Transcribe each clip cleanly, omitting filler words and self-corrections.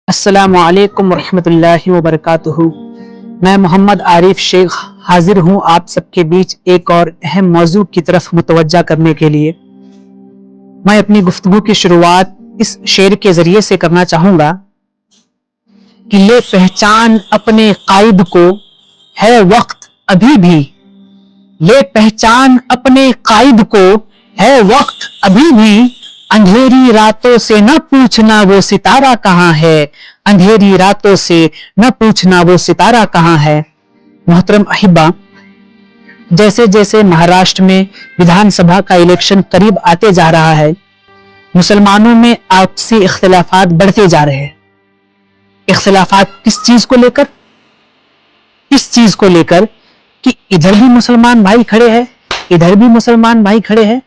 अस्सलामु अलैकुम रहमतुल्लाहि व बरकातुहू। मैं मोहम्मद आरिफ शेख हाजिर हूँ आप सबके बीच एक और अहम मौजू की तरफ मुतवज्जा करने के लिए। मैं अपनी गुफ्तगू की शुरुआत इस शेर के जरिए से करना चाहूंगा कि ले पहचान अपने कायद को, है वक्त अभी भी। ले पहचान अपने कायद को, है वक्त अभी भी। अंधेरी रातों से न पूछना वो सितारा कहाँ है, अंधेरी रातों से न पूछना वो सितारा कहाँ है। मोहतरम अहिबा, जैसे जैसे महाराष्ट्र में विधानसभा का इलेक्शन करीब आते जा रहा है, मुसलमानों में आपसी इख्तिलाफात बढ़ते जा रहे हैं। इख्तिलाफात किस चीज को लेकर? इस चीज को लेकर कि इधर भी मुसलमान भाई खड़े हैं, इधर भी मुसलमान भाई खड़े हैं,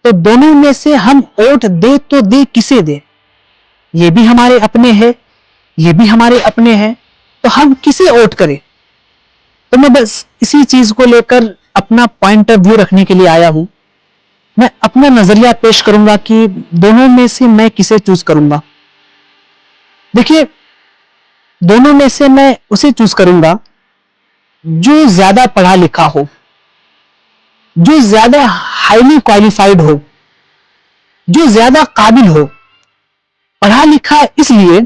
तो दोनों में से हम वोट दे तो दे किसे दे? ये भी हमारे अपने हैं, ये भी हमारे अपने हैं, तो हम किसे वोट करें? तो मैं बस इसी चीज को लेकर अपना पॉइंट ऑफ व्यू रखने के लिए आया हूं। मैं अपना नजरिया पेश करूंगा कि दोनों में से मैं किसे चूज करूंगा। देखिए, दोनों में से मैं उसे चूज करूंगा जो ज्यादा पढ़ा लिखा हो, जो ज्यादा हाईली क्वालिफाइड हो, जो ज्यादा काबिल हो। पढ़ा लिखा इसलिए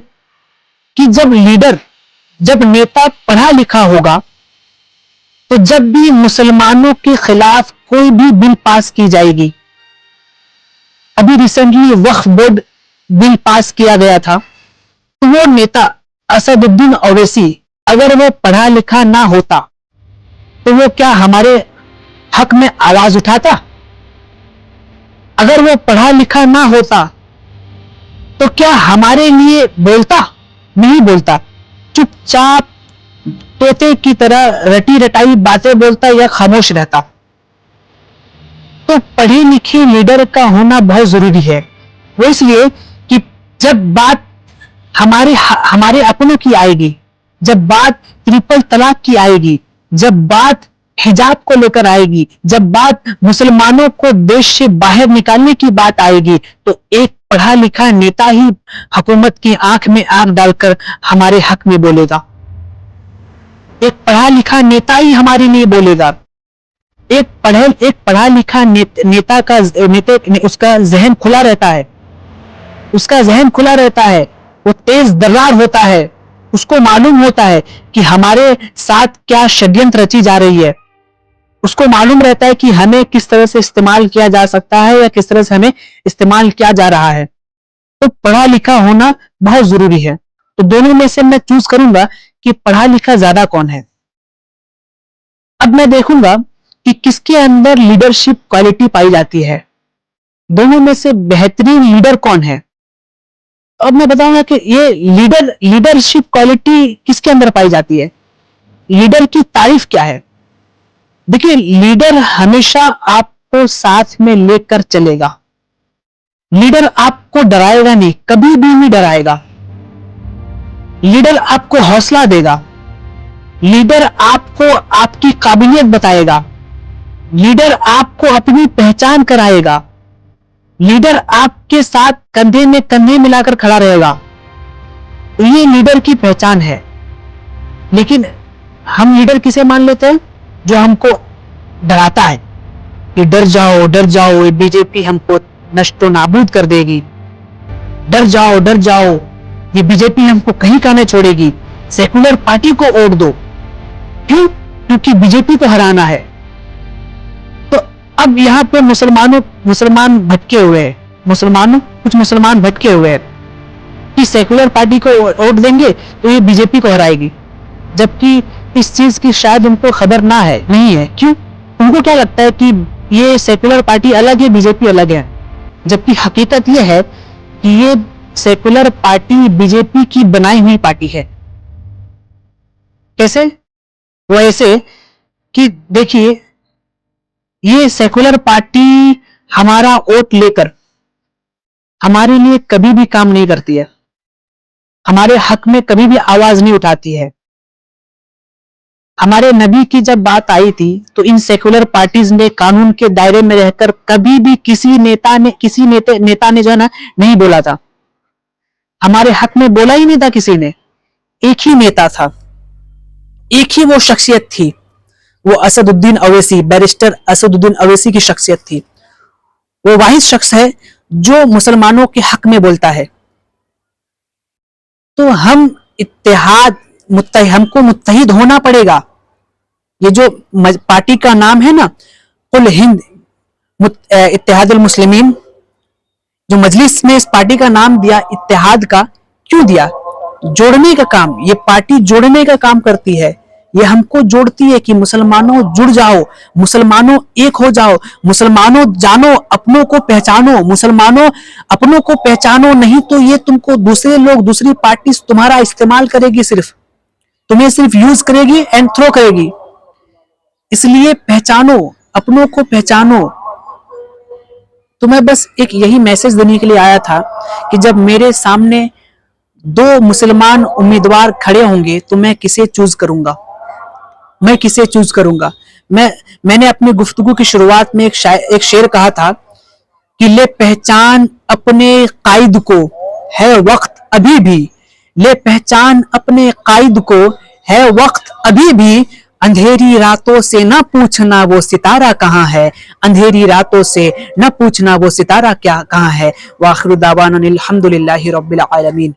कि जब लीडर, जब नेता पढ़ा लिखा होगा, तो जब भी मुसलमानों के खिलाफ कोई भी बिल पास की जाएगी, अभी रिसेंटली वक्फ बोर्ड बिल पास किया गया था, तो वो नेता असदुद्दीन ओवैसी अगर वो पढ़ा लिखा ना होता तो वो क्या हमारे हक में आवाज उठाता? अगर वो पढ़ा लिखा ना होता तो क्या हमारे लिए बोलता? नहीं बोलता, चुपचाप तोते की तरह रटी रटाई बातें बोलता या खामोश रहता। तो पढ़े लिखे लीडर का होना बहुत जरूरी है। वो इसलिए कि जब बात हमारे अपनों की आएगी, जब बात ट्रिपल तलाक की आएगी, जब बात हिजाब को लेकर आएगी, जब बात मुसलमानों को देश से बाहर निकालने की बात आएगी, तो एक पढ़ा लिखा नेता ही हुकूमत की आंख में आंख डालकर हमारे हक में बोलेगा। एक पढ़ा लिखा नेता ही हमारे लिए बोलेगा। एक पढ़ा लिखा नेता का उसका जहन खुला रहता है, उसका जहन खुला रहता है, वो तेज दर्रार होता है। उसको मालूम होता है कि हमारे साथ क्या षड्यंत्र रची जा रही है। उसको मालूम रहता है कि हमें किस तरह से इस्तेमाल किया जा सकता है या किस तरह से हमें इस्तेमाल किया जा रहा है। तो पढ़ा लिखा होना बहुत जरूरी है। तो दोनों में से मैं चूज करूंगा कि पढ़ा लिखा ज्यादा कौन है। अब मैं देखूंगा कि किसके अंदर लीडरशिप क्वालिटी पाई जाती है, दोनों में से बेहतरीन लीडर कौन है। अब मैं बताऊंगा कि ये लीडरशिप क्वालिटी किसके अंदर पाई जाती है, लीडर की तारीफ क्या है। देखिए, लीडर हमेशा आपको साथ में लेकर चलेगा। लीडर आपको डराएगा नहीं, कभी भी नहीं डराएगा। लीडर आपको हौसला देगा। लीडर आपको आपकी काबिलियत बताएगा। लीडर आपको अपनी पहचान कराएगा। लीडर आपके साथ कंधे में कंधे मिलाकर खड़ा रहेगा। तो ये लीडर की पहचान है। लेकिन हम लीडर किसे मान लेते हैं? जो हमको डराता है कि डर जाओ, ये बीजेपी हमको नष्टो नाबूद कर देगी। डर जाओ, ये बीजेपी हमको कहीं का नहीं छोड़ेगी। सेकुलर पार्टी को वोट दो। क्यों? क्योंकि बीजेपी को हराना है। तो अब यहां पे मुसलमान भटके हुए हैं। कुछ मुसलमान भटके हुए हैं कि सेकुलर पार्टी को वोट देंगे तो ये बीजेपी को हराएगी, जबकि इस चीज की शायद उनको खबर नहीं है। क्यों? उनको क्या लगता है कि ये सेकुलर पार्टी अलग है, बीजेपी अलग है, जबकि हकीकत ये है कि ये सेकुलर पार्टी बीजेपी की बनाई हुई पार्टी है। कैसे? वो ऐसे कि देखिए, ये सेकुलर पार्टी हमारा वोट लेकर हमारे लिए कभी भी काम नहीं करती है, हमारे हक में कभी भी आवाज नहीं उठाती है। हमारे नबी की जब बात आई थी तो इन सेकुलर पार्टीज ने कानून के दायरे में रहकर कभी भी किसी नेता ने जो है ना नहीं बोला था हमारे हक में बोला ही नहीं था किसी ने। एक ही नेता था, एक ही वो शख्सियत थी, वो असदुद्दीन अवैसी, बैरिस्टर असदुद्दीन अवैसी की शख्सियत थी। वो वाहिद शख्स है जो मुसलमानों के हक में बोलता है। तो हम हमको मुत्तहिद होना पड़ेगा। ये जो पार्टी का नाम है ना, कुल हिंद इत्तेहादुल मुस्लिमीन, जो मजलिस ने इस पार्टी का नाम दिया इत्तेहाद का, क्यों दिया? जोड़ने का काम, ये पार्टी जोड़ने का काम करती है। ये हमको जोड़ती है कि मुसलमानों जुड़ जाओ, मुसलमानों एक हो जाओ, मुसलमानों जानो, अपनों को पहचानो, मुसलमानों अपनों को पहचानो, नहीं तो ये तुमको दूसरे लोग, दूसरी पार्टी तुम्हारा इस्तेमाल करेगी, सिर्फ तुम्हें सिर्फ यूज करेगी एंड थ्रो करेगी। इसलिए पहचानो, अपनों को पहचानो। तो मैं बस एक यही मैसेज देने के लिए आया था कि जब मेरे सामने दो मुसलमान उम्मीदवार खड़े होंगे तो मैं किसे चूज करूंगा, मैं किसे चूज करूंगा। मैंने अपनी गुफ्तगू की शुरुआत में एक शेर कहा था कि ले पहचान अपने कायद को, है वक्त अभी भी, ले पहचान अपने कायद को, है वक्त अभी भी, अंधेरी रातों से न पूछना वो सितारा कहाँ है, अंधेरी रातों से न पूछना वो सितारा क्या कहाँ है। वाखिर दावाना अनिल हम्दुलिल्लाहि रब्बिल आलमीन।